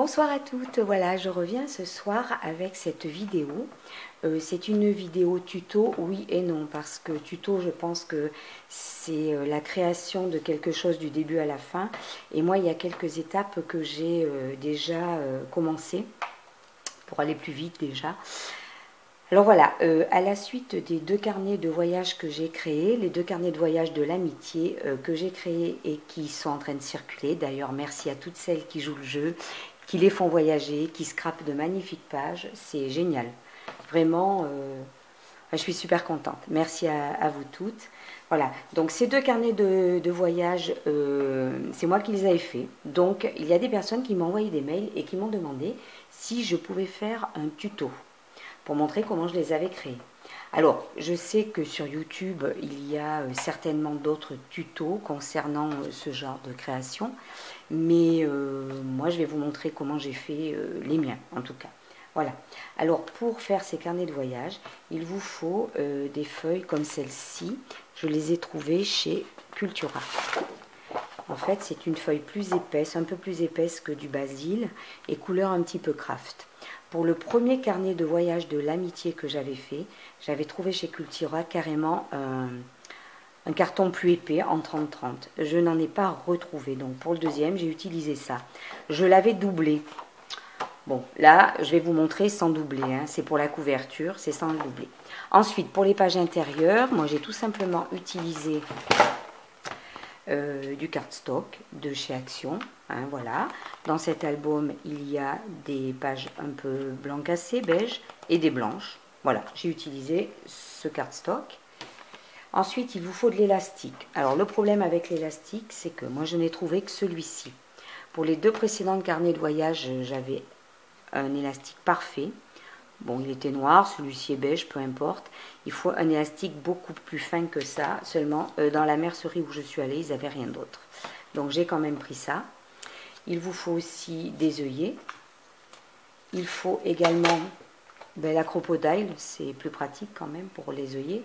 Bonsoir à toutes, voilà je reviens ce soir avec cette vidéo. C'est une vidéo tuto, oui et non, parce que tuto je pense que c'est la création de quelque chose du début à la fin. Et moi il y a quelques étapes que j'ai déjà commencé pour aller plus vite déjà. Alors voilà, à la suite des deux carnets de voyage que j'ai créés, les deux carnets de voyage de l'amitié que j'ai créés et qui sont en train de circuler, d'ailleurs merci à toutes celles qui jouent le jeu, qui les font voyager, qui scrapent de magnifiques pages, c'est génial. Vraiment, je suis super contente. Merci à vous toutes. Voilà, donc ces deux carnets de voyage, c'est moi qui les avais faits. Donc il y a des personnes qui m'ont envoyé des mails et qui m'ont demandé si je pouvais faire un tuto pour montrer comment je les avais créés. Alors, je sais que sur YouTube, il y a certainement d'autres tutos concernant ce genre de création, mais moi, je vais vous montrer comment j'ai fait les miens, en tout cas. Voilà. Alors, pour faire ces carnets de voyage, il vous faut des feuilles comme celle-ci. Je les ai trouvées chez Cultura. En fait, c'est une feuille plus épaisse, un peu plus épaisse que du basil, et couleur un petit peu craft. Pour le premier carnet de voyage de l'amitié que j'avais fait, j'avais trouvé chez Cultura carrément un carton plus épais en 30-30. Je n'en ai pas retrouvé, donc pour le deuxième, j'ai utilisé ça. Je l'avais doublé. Bon, là, je vais vous montrer sans doubler, hein. C'est pour la couverture, c'est sans le doubler. Ensuite, pour les pages intérieures, moi j'ai tout simplement utilisé du cardstock de chez Action, hein, voilà. Dans cet album il y a des pages un peu blanc cassé, beige, et des blanches. Voilà, j'ai utilisé ce cardstock. Ensuite il vous faut de l'élastique. Alors le problème avec l'élastique, c'est que moi je n'ai trouvé que celui-ci. Pour les deux précédents carnets de voyage, j'avais un élastique parfait. Bon, il était noir, celui-ci est beige, peu importe. Il faut un élastique beaucoup plus fin que ça. Seulement, dans la mercerie où je suis allée, ils n'avaient rien d'autre. Donc, j'ai quand même pris ça. Il vous faut aussi des œillets. Il faut également la crocodile, c'est plus pratique quand même pour les œillets.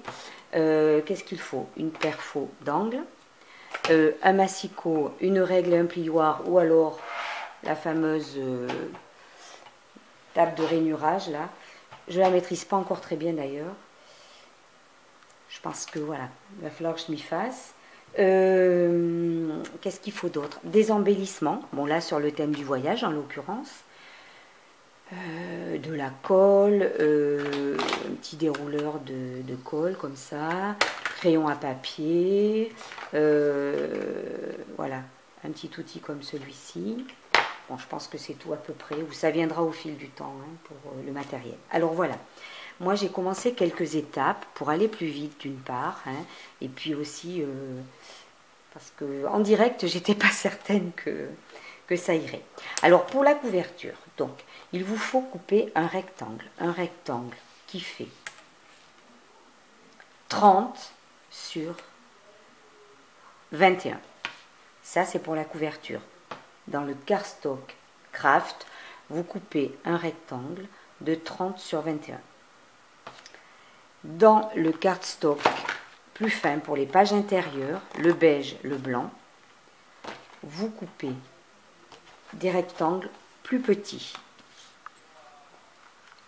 Qu'est-ce qu'il faut? Une perfo d'angle, un massicot, une règle et un plioir, ou alors la fameuse table de rainurage là. Je ne la maîtrise pas encore très bien d'ailleurs. Je pense que voilà, il va falloir que je m'y fasse. Qu'est-ce qu'il faut d'autre? Des embellissements. Bon là sur le thème du voyage en l'occurrence. De la colle, un petit dérouleur de colle comme ça. Crayon à papier. Voilà, un petit outil comme celui-ci. Bon, je pense que c'est tout à peu près, ou ça viendra au fil du temps hein, pour le matériel. Alors voilà, moi j'ai commencé quelques étapes pour aller plus vite d'une part, hein, et puis aussi parce qu'en direct, j'étais pas certaine que ça irait. Alors pour la couverture, donc, il vous faut couper un rectangle qui fait 30 sur 21. Ça c'est pour la couverture. Dans le cardstock craft, vous coupez un rectangle de 30 sur 21. Dans le cardstock plus fin pour les pages intérieures, le beige, le blanc, vous coupez des rectangles plus petits.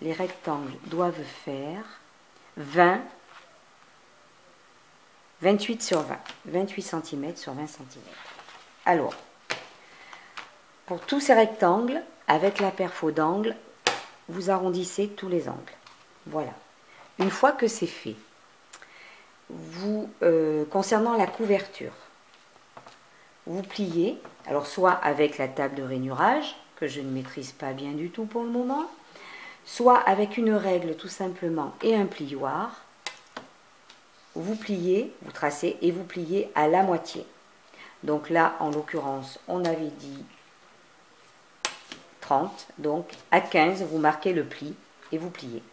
Les rectangles doivent faire 28 sur 20, 28 cm sur 20 cm. Alors, pour tous ces rectangles, avec la perfo d'angle, vous arrondissez tous les angles. Voilà. Une fois que c'est fait, vous, concernant la couverture, vous pliez, alors soit avec la table de rainurage, que je ne maîtrise pas bien du tout pour le moment, soit avec une règle tout simplement et un plioir, vous pliez, vous tracez et vous pliez à la moitié. Donc là, en l'occurrence, on avait dit 30, donc à 15, vous marquez le pli et vous pliez.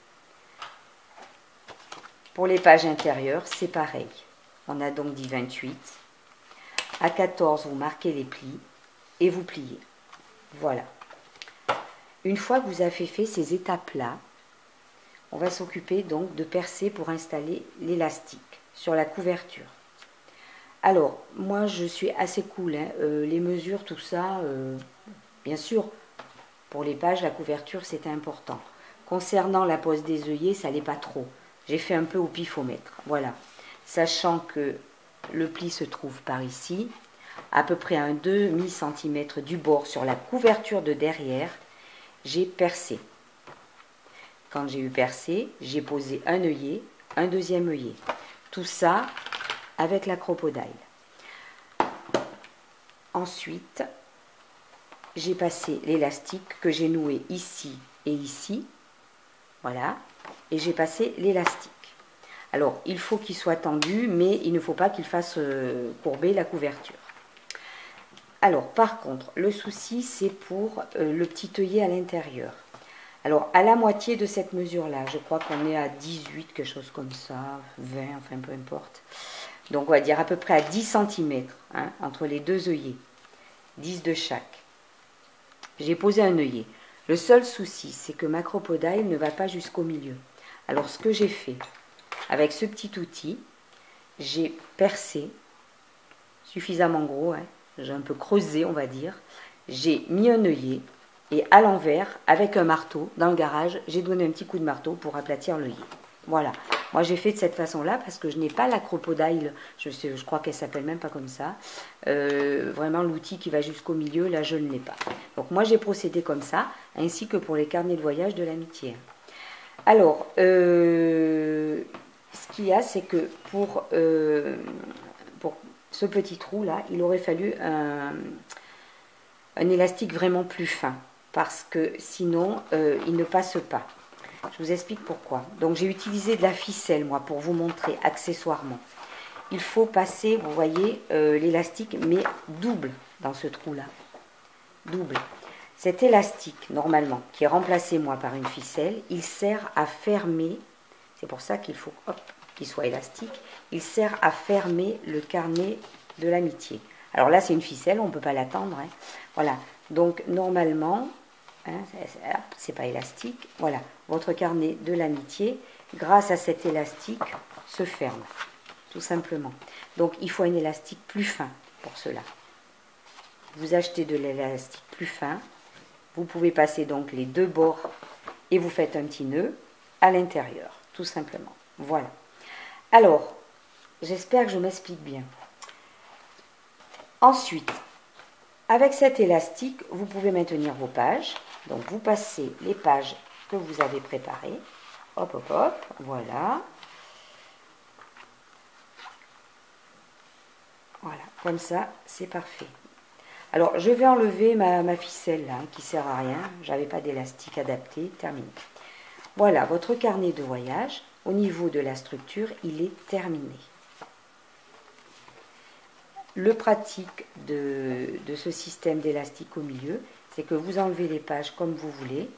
Pour les pages intérieures, c'est pareil. On a donc dit 28. À 14, vous marquez les plis et vous pliez. Voilà. Une fois que vous avez fait ces étapes-là, on va s'occuper donc de percer pour installer l'élastique sur la couverture. Alors, moi je suis assez cool, hein. Les mesures, tout ça, bien sûr, Pour les pages, la couverture, c'était important. Concernant la pose des œillets, ça n'allait pas trop. J'ai fait un peu au pifomètre. Voilà. Sachant que le pli se trouve par ici, à peu près à un demi-centimètre du bord sur la couverture de derrière, j'ai percé. Quand j'ai eu percé, j'ai posé un œillet, un deuxième œillet. Tout ça avec la crocodile. Ensuite, j'ai passé l'élastique que j'ai noué ici et ici. Voilà. Et j'ai passé l'élastique. Alors, il faut qu'il soit tendu, mais il ne faut pas qu'il fasse courber la couverture. Alors, par contre, le souci, c'est pour le petit œillet à l'intérieur. Alors, à la moitié de cette mesure-là, je crois qu'on est à 18, quelque chose comme ça, 20, enfin peu importe. Donc, on va dire à peu près à 10 cm hein, entre les deux œillets, 10 de chaque. J'ai posé un œillet. Le seul souci, c'est que ma crocodile ne va pas jusqu'au milieu. Alors, ce que j'ai fait, avec ce petit outil, j'ai percé suffisamment gros, hein, j'ai un peu creusé, on va dire. J'ai mis un œillet et à l'envers, avec un marteau, dans le garage, j'ai donné un petit coup de marteau pour aplatir l'œillet. Voilà. Moi, j'ai fait de cette façon-là parce que je n'ai pas la crocodile, je crois qu'elle s'appelle même pas comme ça. Vraiment, l'outil qui va jusqu'au milieu, là, je ne l'ai pas. Donc, moi, j'ai procédé comme ça, ainsi que pour les carnets de voyage de l'amitié. Alors, ce qu'il y a, c'est que pour ce petit trou-là, il aurait fallu un élastique vraiment plus fin, parce que sinon, il ne passe pas. Je vous explique pourquoi. Donc, j'ai utilisé de la ficelle, moi, pour vous montrer accessoirement. Il faut passer, vous voyez, l'élastique, mais double dans ce trou-là. Double. Cet élastique, normalement, qui est remplacé, moi, par une ficelle, il sert à fermer, c'est pour ça qu'il faut qu'il soit élastique, il sert à fermer le carnet de l'amitié. Alors là, c'est une ficelle, on ne peut pas l'attendre. Hein. Voilà. Donc, normalement, hein, c'est pas élastique. Voilà. Votre carnet de l'amitié, grâce à cet élastique, se ferme. Tout simplement. Donc, il faut un élastique plus fin pour cela. Vous achetez de l'élastique plus fin. Vous pouvez passer donc les deux bords et vous faites un petit nœud à l'intérieur, tout simplement. Voilà. Alors, j'espère que je m'explique bien. Ensuite, avec cet élastique, vous pouvez maintenir vos pages. Donc, vous passez les pages que vous avez préparées. Hop, hop, hop, voilà. Voilà, comme ça, c'est parfait. Alors, je vais enlever ma ficelle, là, qui ne sert à rien. Je n'avais pas d'élastique adapté. Terminé. Voilà, votre carnet de voyage, au niveau de la structure, il est terminé. Le pratique de ce système d'élastique au milieu, c'est que vous enlevez les pages comme vous voulez.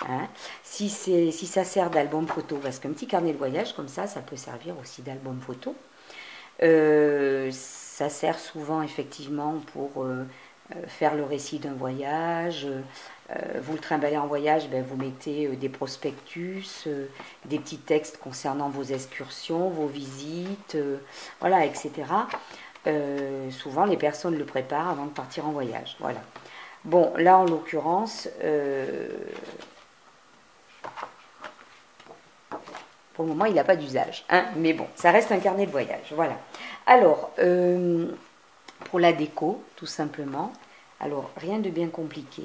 Hein. Si ça sert d'album photo, parce qu'un petit carnet de voyage comme ça peut servir aussi d'album photo. Ça sert souvent effectivement pour faire le récit d'un voyage. Vous le trimballez en voyage, ben, vous mettez des prospectus, des petits textes concernant vos excursions, vos visites, voilà, etc. Souvent, les personnes le préparent avant de partir en voyage. Voilà. Bon, là, en l'occurrence, pour le moment, il n'a pas d'usage. Hein, mais bon, ça reste un carnet de voyage. Voilà. Alors, pour la déco, tout simplement, alors, rien de bien compliqué.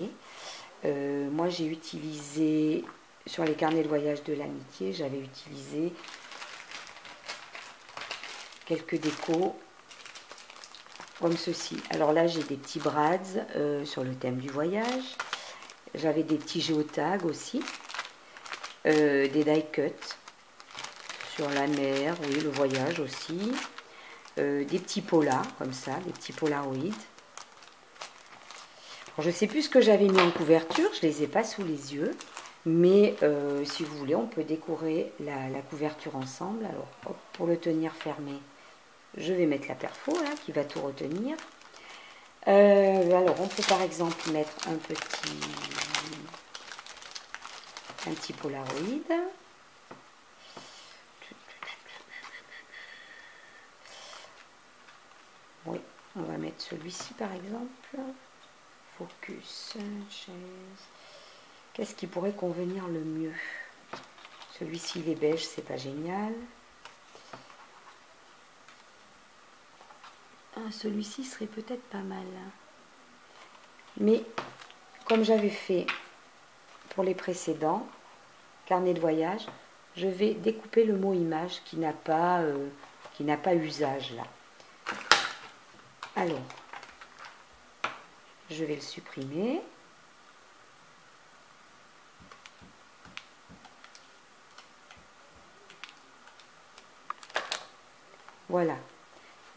Moi, j'ai utilisé, sur les carnets de voyage de l'amitié, j'avais utilisé quelques décos comme ceci. Alors là, j'ai des petits brads sur le thème du voyage. J'avais des petits géotags aussi. Des die cuts sur la mer, oui, le voyage aussi. Des petits polas, comme ça, des petits polaroids. Alors, je ne sais plus ce que j'avais mis en couverture, je ne les ai pas sous les yeux. Mais si vous voulez, on peut décorer la couverture ensemble. Alors, hop, pour le tenir fermé, je vais mettre la perfo là, qui va tout retenir. Alors, on peut par exemple mettre un petit polaroid. Oui, on va mettre celui-ci par exemple. Focus, chaise. Qu'est-ce qui pourrait convenir le mieux? Celui-ci, il est beige, c'est pas génial. Ah, celui-ci serait peut-être pas mal. Mais comme j'avais fait pour les précédents carnets de voyage, je vais découper le mot image qui n'a pas usage là. Alors, je vais le supprimer. Voilà.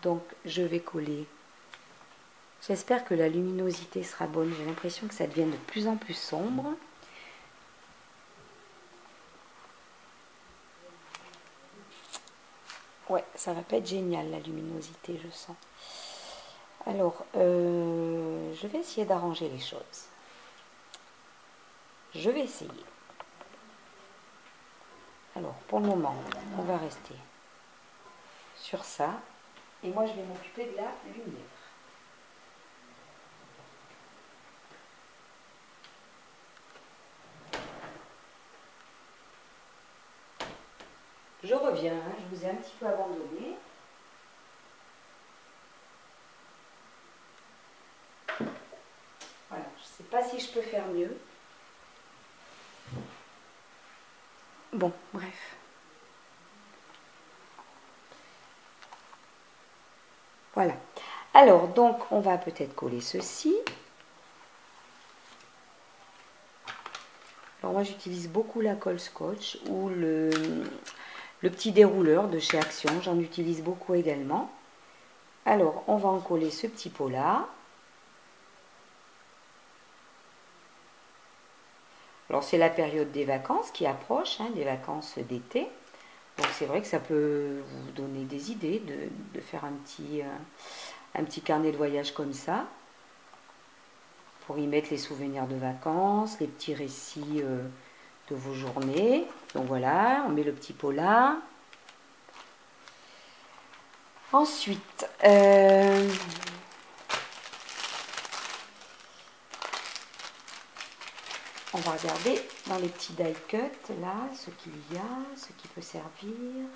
Donc, je vais coller. J'espère que la luminosité sera bonne. J'ai l'impression que ça devient de plus en plus sombre. Ouais, ça va pas être génial la luminosité, je sens. Alors, je vais essayer d'arranger les choses. Je vais essayer. Alors, pour le moment, on va rester sur ça. Et moi, je vais m'occuper de la lumière. Je reviens, hein, je vous ai un petit peu abandonné. Voilà, je ne sais pas si je peux faire mieux. Bon, bref. Voilà. Alors, donc, on va peut-être coller ceci. Alors, moi, j'utilise beaucoup la colle scotch ou le petit dérouleur de chez Action. J'en utilise beaucoup également. Alors, on va en coller ce petit pot-là. Alors, c'est la période des vacances qui approche, hein, des vacances d'été. Donc, c'est vrai que ça peut vous donner des idées de faire un petit carnet de voyage comme ça. Pour y mettre les souvenirs de vacances, les petits récits de vos journées. Donc voilà, on met le petit pot là. Ensuite, on va regarder dans les petits die cut là, ce qu'il y a, ce qui peut servir.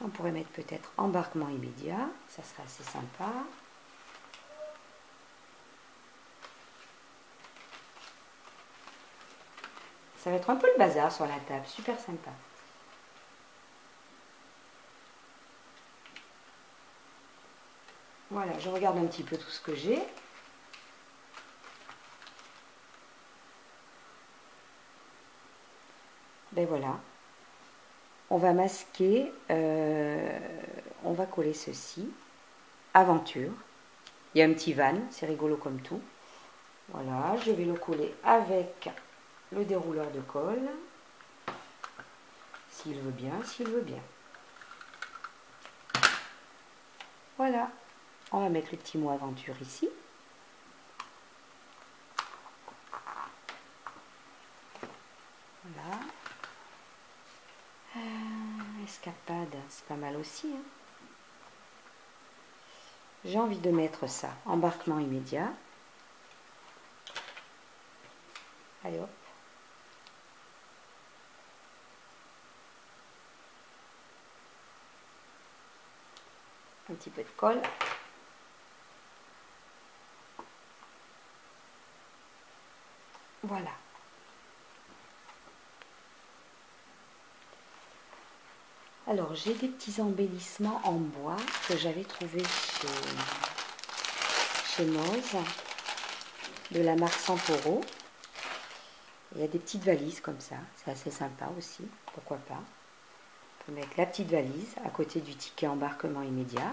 On pourrait mettre peut-être embarquement immédiat, ça serait assez sympa. Ça va être un peu le bazar sur la table, super sympa. Voilà, je regarde un petit peu tout ce que j'ai. Ben voilà. On va masquer, on va coller ceci. Aventure. Il y a un petit van, c'est rigolo comme tout. Voilà, je vais le coller avec le dérouleur de colle. S'il veut bien, s'il veut bien. Voilà. On va mettre le petit mot aventure ici. Voilà. Escapade, c'est pas mal aussi. Hein. J'ai envie de mettre ça. Embarquement immédiat. Allez hop. Un petit peu de colle. Voilà. Alors, j'ai des petits embellissements en bois que j'avais trouvé chez Moz, de la marque Santoro. Il y a des petites valises comme ça, c'est assez sympa aussi, pourquoi pas. On peut mettre la petite valise à côté du ticket embarquement immédiat.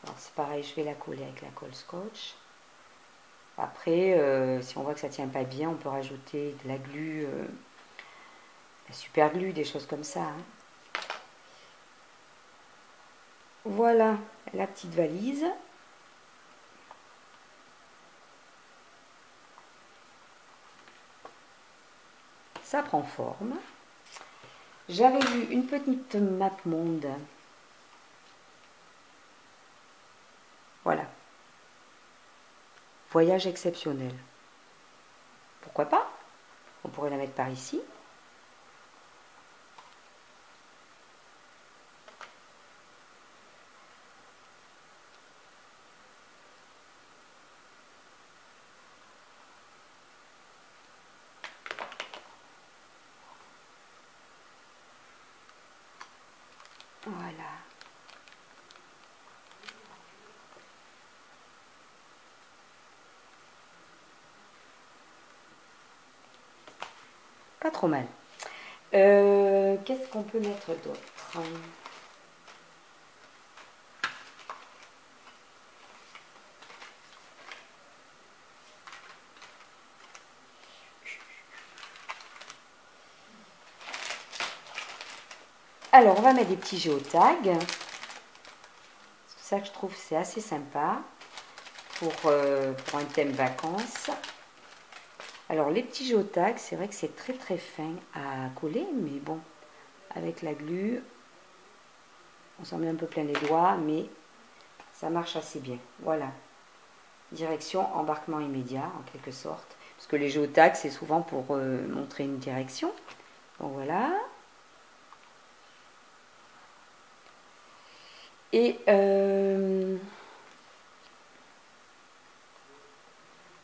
Alors c'est pareil, je vais la coller avec la colle scotch. Après, si on voit que ça ne tient pas bien, on peut rajouter de la glu, la super glue, des choses comme ça. Hein. Voilà la petite valise. Ça prend forme. J'avais vu une petite map monde. Voilà. Voyage exceptionnel. Pourquoi pas? On pourrait la mettre par ici. Voilà. Pas trop mal. Qu'est-ce qu'on peut mettre d'autre? Alors, on va mettre des petits géotags. C'est ça que je trouve c'est assez sympa pour un thème vacances. Alors, les petits géotags, c'est vrai que c'est très très fin à coller, mais bon, avec la glu, on s'en met un peu plein les doigts, mais ça marche assez bien. Voilà. Direction embarquement immédiat, en quelque sorte. Parce que les géotags, c'est souvent pour montrer une direction. Donc voilà. Et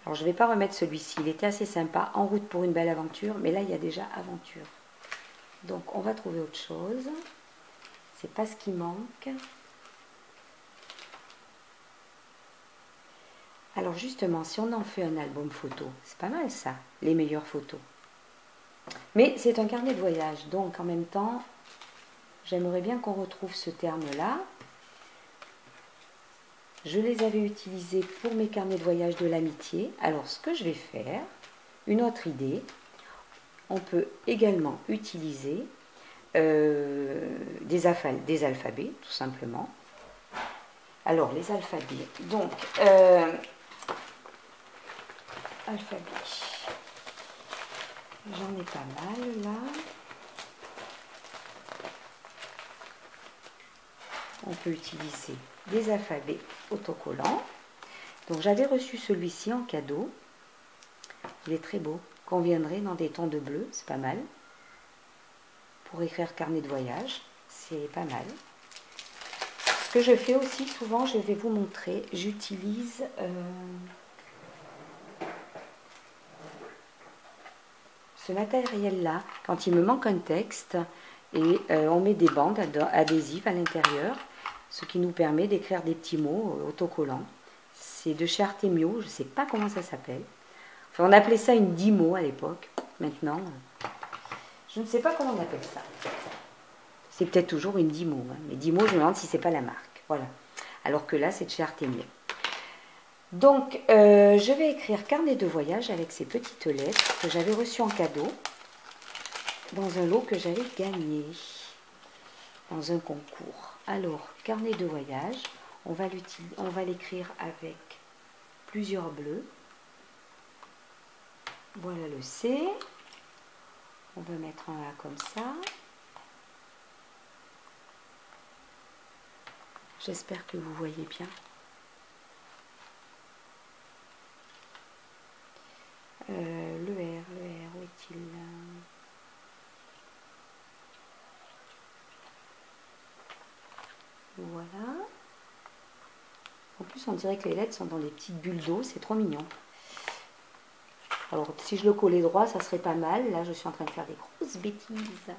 alors je ne vais pas remettre celui-ci, il était assez sympa, en route pour une belle aventure, mais là il y a déjà aventure. Donc on va trouver autre chose. C'est pas ce qui manque. Alors justement, si on en fait un album photo, c'est pas mal ça, les meilleures photos. Mais c'est un carnet de voyage, donc en même temps, j'aimerais bien qu'on retrouve ce terme-là. Je les avais utilisés pour mes carnets de voyage de l'amitié. Alors ce que je vais faire, une autre idée, on peut également utiliser des alphabets, tout simplement. Alors les alphabets, donc alphabet, j'en ai pas mal là. On peut utiliser des alphabets autocollants. Donc j'avais reçu celui-ci en cadeau. Il est très beau. Conviendrait dans des tons de bleu, c'est pas mal. Pour écrire carnet de voyage, c'est pas mal. Ce que je fais aussi souvent, je vais vous montrer, j'utilise ce matériel-là quand il me manque un texte et on met des bandes adhésives à l'intérieur, ce qui nous permet d'écrire des petits mots autocollants. C'est de chez Artemio, je ne sais pas comment ça s'appelle. Enfin, on appelait ça une Dymo à l'époque. Maintenant, je ne sais pas comment on appelle ça. C'est peut-être toujours une Dymo, hein. Mais Dymo, je me demande si c'est pas la marque. Voilà. Alors que là, c'est de chez Artemio. Donc, je vais écrire carnet de voyage avec ces petites lettres que j'avais reçues en cadeau dans un lot que j'avais gagné dans un concours. Alors, carnet de voyage, on va l'écrire avec plusieurs bleus. Voilà le C. On va mettre un A comme ça. J'espère que vous voyez bien. Le R, où est-il? Voilà. En plus, on dirait que les lettres sont dans des petites bulles d'eau, c'est trop mignon. Alors, si je le collais droit, ça serait pas mal. Là, je suis en train de faire des grosses bêtises.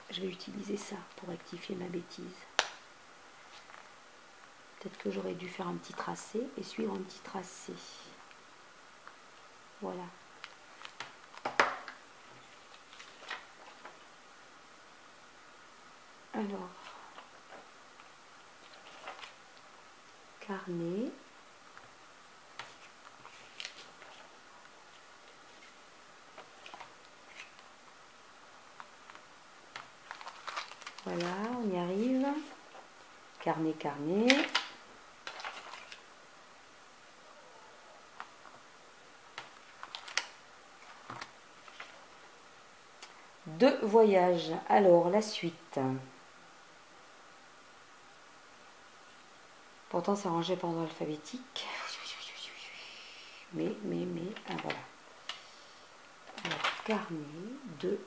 Je vais utiliser ça pour rectifier ma bêtise. Peut-être que j'aurais dû faire un petit tracé et suivre un petit tracé. Voilà. Alors, carnet. Voilà, on y arrive. Carnet, carnet. De voyage. Alors, la suite. Pourtant, c'est rangé par ordre alphabétique. Mais, ah, voilà. carnet de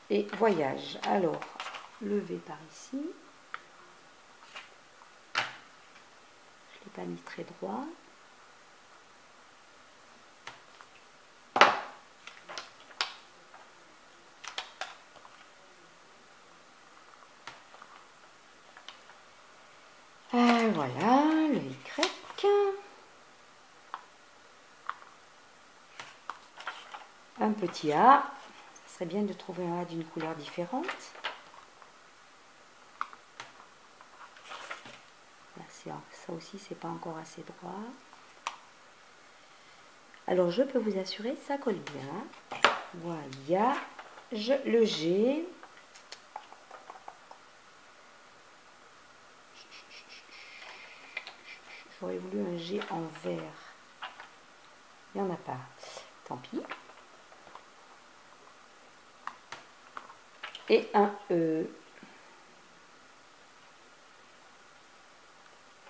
et voyage. Alors, levé par ici. Je ne l'ai pas mis très droit. Voilà, le Y. Un petit A. Ça serait bien de trouver un A d'une couleur différente. Là, ça aussi, c'est pas encore assez droit. Alors, je peux vous assurer, ça colle bien. Voyage, le G. J'aurais voulu un G en vert. Il n'y en a pas. Tant pis. Et un E.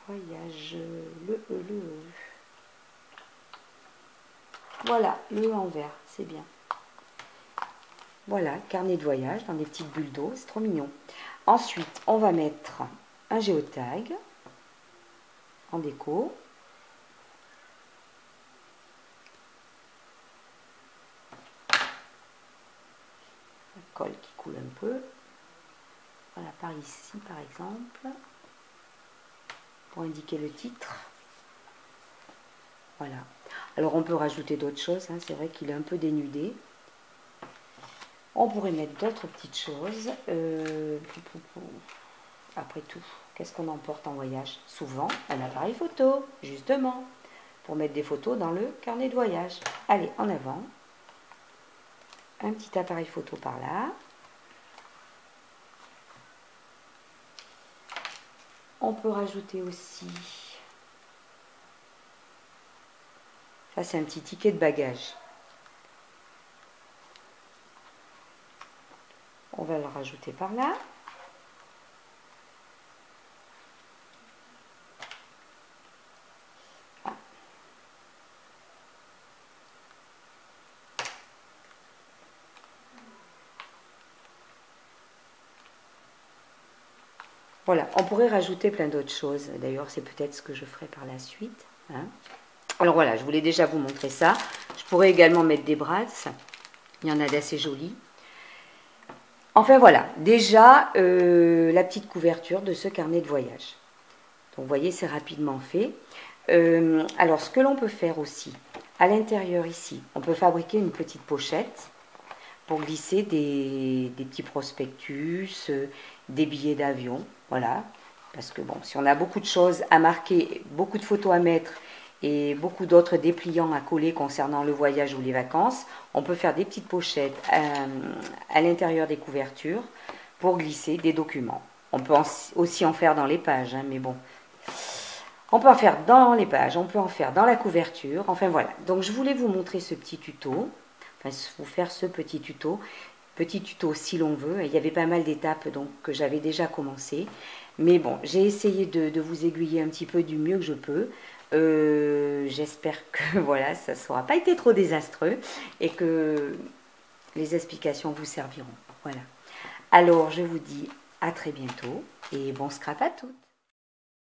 Voyage, le E, le E. Voilà, le E en vert, c'est bien. Voilà, carnet de voyage dans des petites bulles d'eau, c'est trop mignon. Ensuite, on va mettre un géotag en déco. La colle qui coule un peu. Voilà, par ici par exemple, pour indiquer le titre. Voilà. Alors on peut rajouter d'autres choses, hein. C'est vrai qu'il est un peu dénudé. On pourrait mettre d'autres petites choses. Après tout, qu'est-ce qu'on emporte en voyage? Souvent, un appareil photo, justement, pour mettre des photos dans le carnet de voyage. Allez, en avant. Un petit appareil photo par là. On peut rajouter aussi... Ça, c'est un petit ticket de bagage. On va le rajouter par là. Ah. Voilà, on pourrait rajouter plein d'autres choses. D'ailleurs, c'est peut-être ce que je ferai par la suite. Hein. Alors voilà, je voulais déjà vous montrer ça. Je pourrais également mettre des brasses. Il y en a d'assez jolis. Enfin voilà, déjà la petite couverture de ce carnet de voyage. Donc vous voyez, c'est rapidement fait. Alors ce que l'on peut faire aussi, à l'intérieur ici, on peut fabriquer une petite pochette pour glisser des petits prospectus, des billets d'avion. Voilà, parce que bon, si on a beaucoup de choses à marquer, beaucoup de photos à mettre et beaucoup d'autres dépliants à coller concernant le voyage ou les vacances, on peut faire des petites pochettes à l'intérieur des couvertures pour glisser des documents. On peut aussi en faire dans les pages, hein, mais bon. On peut en faire dans les pages, on peut en faire dans la couverture, enfin voilà. Donc je voulais vous montrer ce petit tuto, enfin vous faire ce petit tuto si l'on veut. Il y avait pas mal d'étapes donc que j'avais déjà commencé. Mais bon, j'ai essayé de vous aiguiller un petit peu du mieux que je peux. J'espère que voilà, ça n'aura pas été trop désastreux et que les explications vous serviront. Voilà. Alors, je vous dis à très bientôt et bon scrap à toutes.